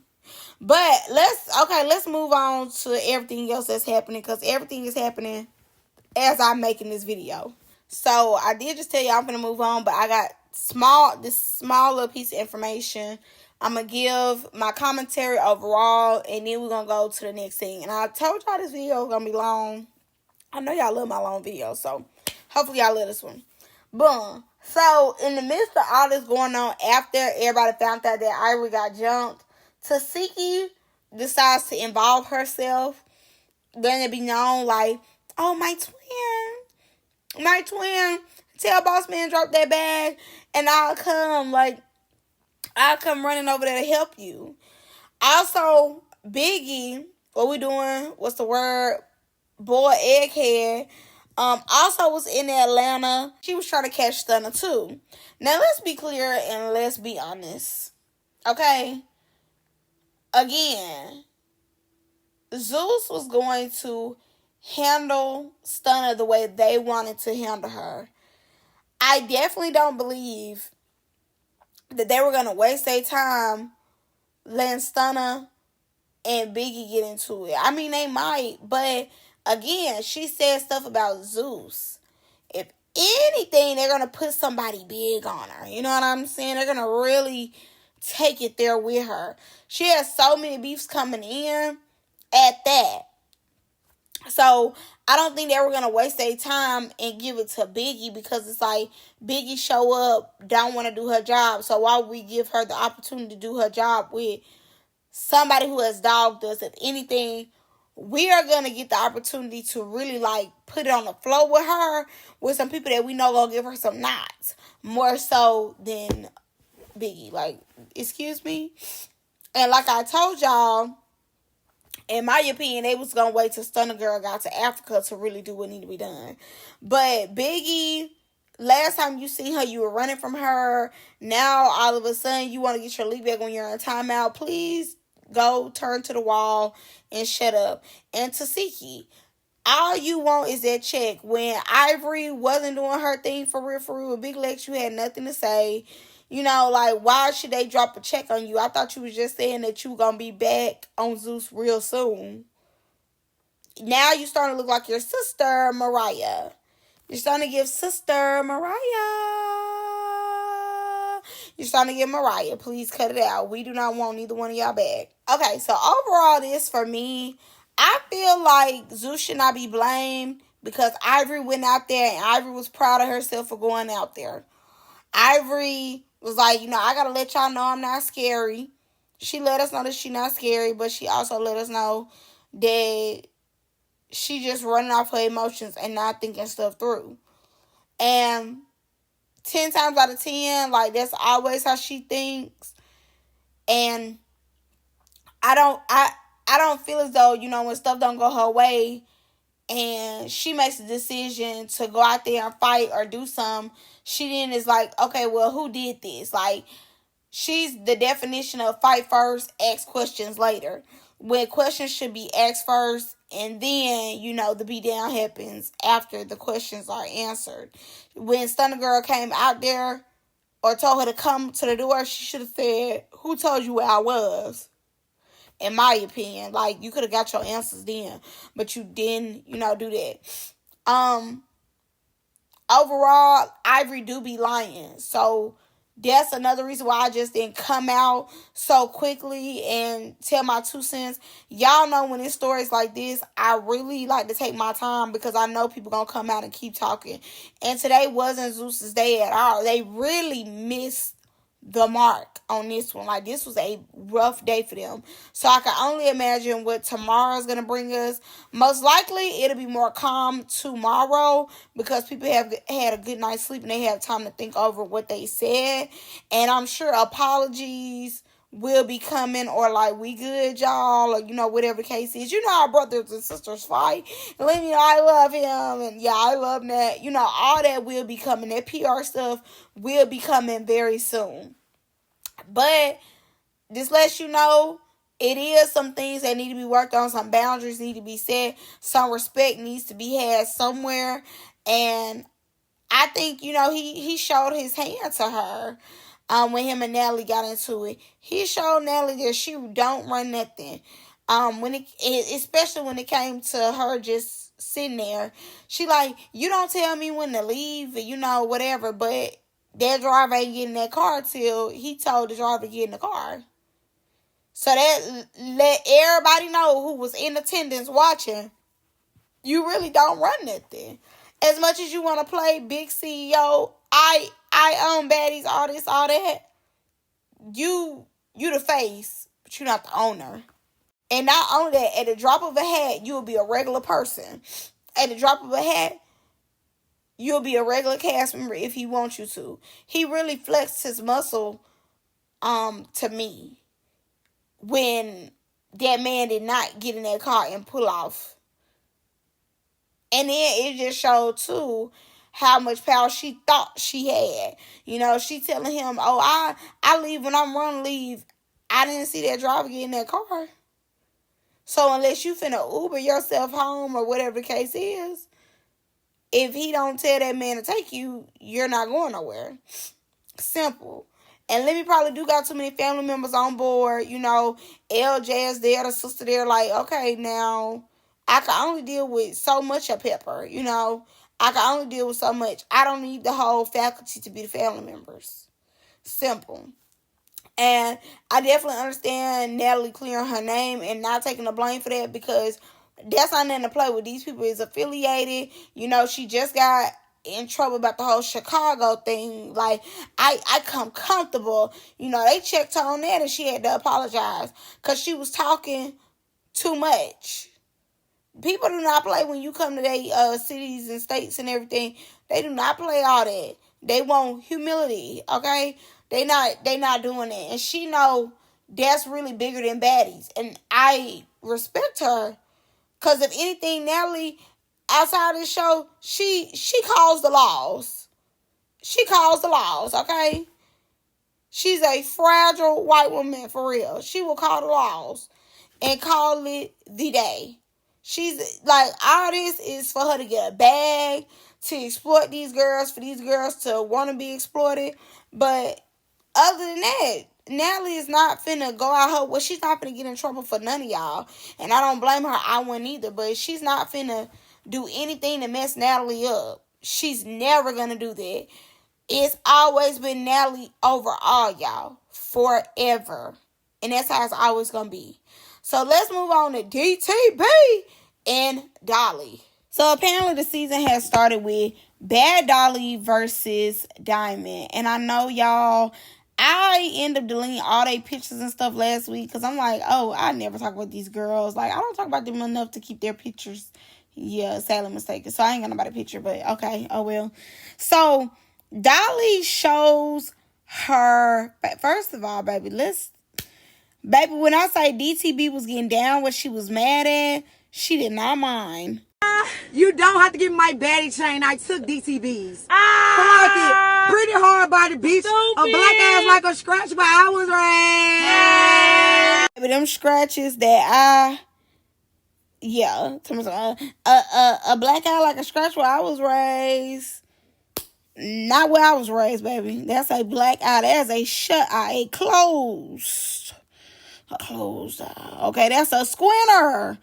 But let's move on to everything else that's happening, because everything is happening as I'm making this video. So I did just tell you I'm gonna move on, but I got this small little piece of information. I'm gonna give my commentary overall, and then we're gonna go to the next thing. And I told y'all this video is gonna be long. I know y'all love my long videos, so hopefully y'all love this one. Boom. So in the midst of all this going on, after everybody found out that Ivory got jumped, Tasiki decides to involve herself. Letting it be known, like, oh, my twin, tell boss man drop that bag, and I'll come running over there to help you. Also, Biggie, what we doing? What's the word? Boy, egghead. Also was in Atlanta. She was trying to catch Stunner too. Now let's be clear and let's be honest. Okay? Again, Zeus was going to handle Stunner the way they wanted to handle her. I definitely don't believe that they were going to waste their time letting Stunner and Biggie get into it. I mean, they might, but again, she said stuff about Zeus. If anything, they're going to put somebody big on her. You know what I'm saying? They're going to really take it there with her. She has so many beefs coming in at that. So, I don't think they were going to waste their time and give it to Biggie, because it's like, Biggie show up, don't want to do her job. So, why would we give her the opportunity to do her job with somebody who has dogged us? If anything, we are going to get the opportunity to really, like, put it on the floor with her, with some people that we know going to give her some knots. More so than Biggie. Like, excuse me? And like I told y'all, in my opinion, they was going to wait till Stunner Girl got to Africa to really do what needed to be done. But Biggie, last time you seen her, you were running from her. Now, all of a sudden, you want to get your lead back when you're in timeout. Please go turn to the wall and shut up. And Tasiki, all you want is that check. When Ivory wasn't doing her thing for real, with Big Lex, you had nothing to say. You know, like, why should they drop a check on you? I thought you was just saying that you were going to be back on Zeus real soon. Now you starting to look like your sister, Mariah. You're starting to give sister Mariah. You're starting to give Mariah. Please cut it out. We do not want neither one of y'all back. Okay, so overall this for me, I feel like Zeus should not be blamed, because Ivory went out there and Ivory was proud of herself for going out there. Ivory was like, you know, I gotta let y'all know I'm not scary. She let us know that she's not scary, but she also let us know that she just running off her emotions and not thinking stuff through. And 10 times out of 10, like, that's always how she thinks. And I don't feel as though, when stuff don't go her way and she makes a decision to go out there and fight or do something, she then is like, okay, well, who did this? Like, she's the definition of fight first, ask questions later. When questions should be asked first, and then, the beatdown happens after the questions are answered. When Stunner Girl came out there or told her to come to the door, she should have said, who told you where I was? In my opinion, like, you could have got your answers then, but you didn't, do that. Overall, Ivory do be lying, so that's another reason why I just didn't come out so quickly and tell my 2 cents. Y'all know when it's stories like this, I really like to take my time because I know people gonna come out and keep talking. And today wasn't Zeus's day at all. They really missed the mark on this one. Like, this was a rough day for them. So I can only imagine what tomorrow's gonna bring us. Most likely it'll be more calm tomorrow because people have had a good night's sleep and they have time to think over what they said. And I'm sure apologies will be coming, or like, we good, y'all, or whatever the case is. Our brothers and sisters fight. And Lemmy, I love him, and yeah, I love that. All that will be coming. That PR stuff will be coming very soon. But this lets you know it is some things that need to be worked on. Some boundaries need to be set. Some respect needs to be had somewhere. And I think, he showed his hand to her. When him and Natalie got into it, he showed Natalie that she don't run nothing. Especially when it came to her just sitting there, she like, you don't tell me when to leave, whatever. But that driver ain't getting that car till he told the driver to get in the car. So that let everybody know who was in attendance watching, you really don't run nothing. As much as you want to play big CEO, I own Baddies, all this, all that. You the face, but you're not the owner. And not only that, at the drop of a hat, you'll be a regular person. At the drop of a hat, you'll be a regular cast member if he wants you to. He really flexed his muscle to me when that man did not get in that car and pull off. And then it just showed, too, how much power she thought she had. She telling him, oh, I leave when I'm running leave. I didn't see that driver get in that car. So unless you finna Uber yourself home or whatever the case is, if he don't tell that man to take you, you're not going nowhere. Simple. And Lemmy probably do got too many family members on board. LJ is there, the sister there, like, okay, now I can only deal with so much of Pepper, I can only deal with so much. I don't need the whole faculty to be the family members. Simple. And I definitely understand Natalie clearing her name and not taking the blame for that, because that's not nothing to play with. These people is affiliated. She just got in trouble about the whole Chicago thing. Like, I come comfortable. They checked her on that and she had to apologize because she was talking too much. People do not play when you come to their cities and states and everything. They do not play all that. They want humility, okay? They not doing it. And she know that's really bigger than Baddies. And I respect her. Because if anything, Natalie, outside of this show, she calls the laws. She calls the laws, okay? She's a fragile white woman, for real. She will call the laws and call it the day. She's like, all this is for her to get a bag, to exploit these girls, for these girls to want to be exploited. But other than that, Natalie is not finna go out her way. She's not finna get in trouble for none of y'all. And I don't blame her. I wouldn't either. But she's not finna do anything to mess Natalie up. She's never gonna do that. It's always been Natalie over all y'all. Forever. And that's how it's always gonna be. So let's move on to DTB and Dolly. So apparently the season has started with Bad Dolly versus Diamond. And I know y'all, I end up deleting all their pictures and stuff last week because I'm like, oh, I never talk about these girls. Like, I don't talk about them enough to keep their pictures. Yeah, sadly mistaken. So I ain't got nobody picture, but okay, oh well. So Dolly shows her. First of all, baby, baby, when I say DTB was getting down what she was mad at, she did not mind. You don't have to give me my baddie chain. I took DTBs. Fuck it. Pretty hard body bitch. A black ass like a scratch, but I was raised. But them scratches that a black eye like a scratch where I was raised. Not where I was raised, baby. That's a black eye. That's a shut eye. A closed eye. Okay, that's a squinter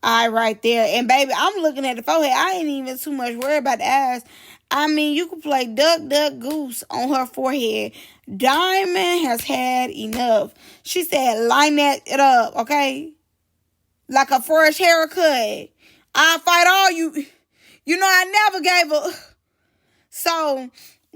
eye right there. And baby, I'm looking at the forehead. I ain't even too much worried about the eyes. I mean, you could play duck, duck, goose on her forehead. Diamond has had enough. She said, line that it up, okay? Like a fresh haircut. I'll fight all you. You know, I never gave a... So,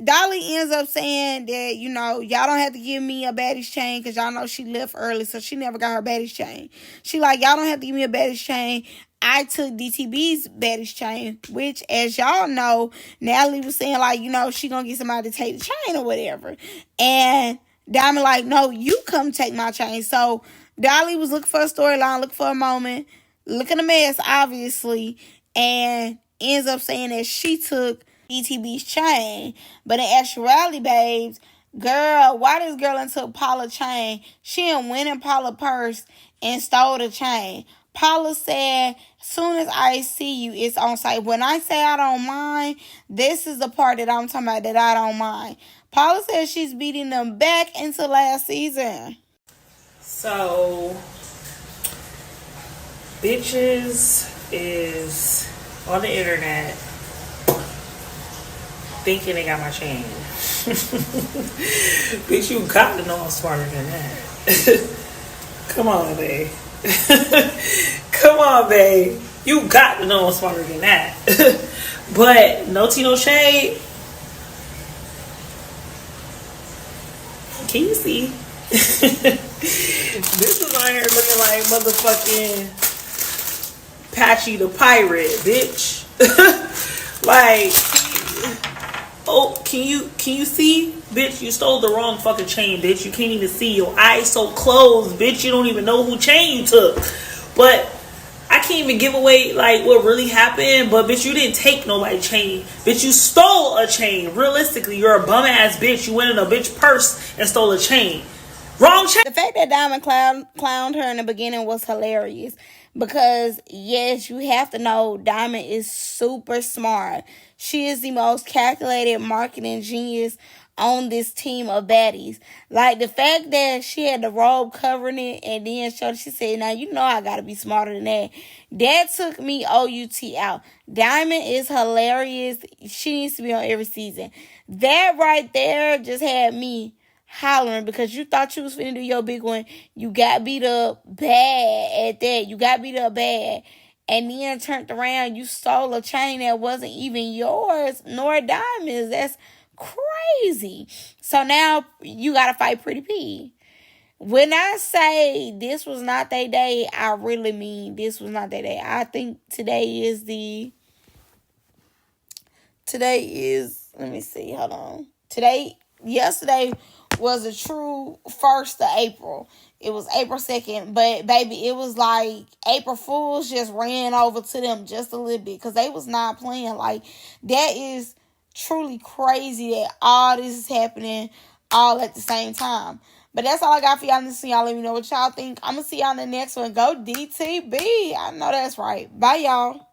Dolly ends up saying that, you know, y'all don't have to give me a baddie's chain because y'all know she left early, so she never got her baddie's chain. She like, y'all don't have to give me a baddie's chain. I took DTB's baddie's chain, which, as y'all know, Natalie was saying, like, you know, she gonna get somebody to take the chain or whatever. And Diamond like, no, you come take my chain. So, Dolly was looking for a storyline, looking for a moment, looking a mess, obviously, and ends up saying that she took DTB's chain. But in actuality, babes, girl, why this girl and took Paula's chain? She done went in Paula's purse and stole the chain. Paula said, soon as I see you, it's on site. When I say I don't mind, this is the part that I'm talking about that I don't mind. Paula said she's beating them back into last season. So, bitches is on the internet thinking they got my chain. Bitch, you got to know I'm smarter than that. Come on, babe. Come on, babe. You got to know I'm smarter than that. But no tea, no shade. Can you see? This is on here looking like motherfucking Patchy the Pirate, bitch. Like, oh, can you see? Bitch, you stole the wrong fucking chain, bitch. You can't even see. Your eyes so closed, bitch. You don't even know who chain you took. But I can't even give away, like, what really happened. But, bitch, you didn't take nobody's chain. Bitch, you stole a chain. Realistically, you're a bum-ass bitch. You went in a bitch purse and stole a chain. Wrong chain. The fact that Diamond clowned her in the beginning was hilarious. Because, yes, you have to know Diamond is super smart. She is the most calculated marketing genius on this team of baddies. Like, the fact that she had the robe covering it and then she said, now, you know I got to be smarter than that. That took me OUT out. Diamond is hilarious. She needs to be on every season. That right there just had me hollering because you thought you was finna do your big one. You got beat up bad at that. You got beat up bad. And then turned around, you stole a chain that wasn't even yours, nor Diamond's. That's crazy. So now you gotta fight Pretty P. When I say this was not their day, I really mean this was not their day. I think today is, let me see, hold on. Yesterday was a true 1st of April. It was April 2nd, but baby, it was like April Fools just ran over to them just a little bit because they was not playing. Like, that is truly crazy that all this is happening all at the same time. But that's all I got for y'all. Y'all let me know what y'all think. I'm going to see y'all in the next one. Go DTB. I know that's right. Bye, y'all.